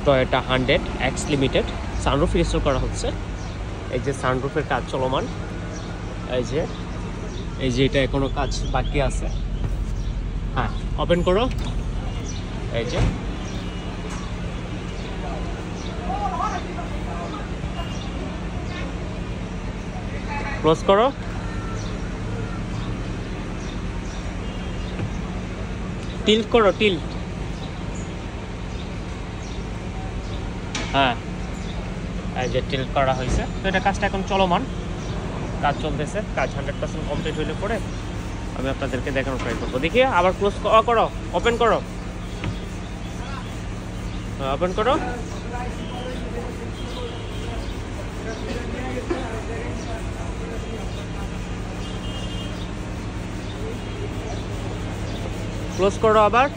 Toyota 100 x limited. Sunroof install করা হচ্ছে। এই যে সানরুফের কাজ চলমান। এই যে এটা এখনো কাজ বাকি আছে। হ্যাঁ, ওপেন করো। এই যে ক্লোজ করো। টিল্ট করো, টিল্ট। হ্যাঁ, এই যে টিল্ট করা হয়েছে। তো এটা কাজটা এখন চলমান, কাজ চলতেছে। কাজ 100% কমপ্লিট হইলে পরে আমি আপনাদেরকে দেখানোর ট্রাই করবো। দেখি আবার ক্লোজ করো, ওপেন করো, ওপেন করো। ক্লোজ করো আবার।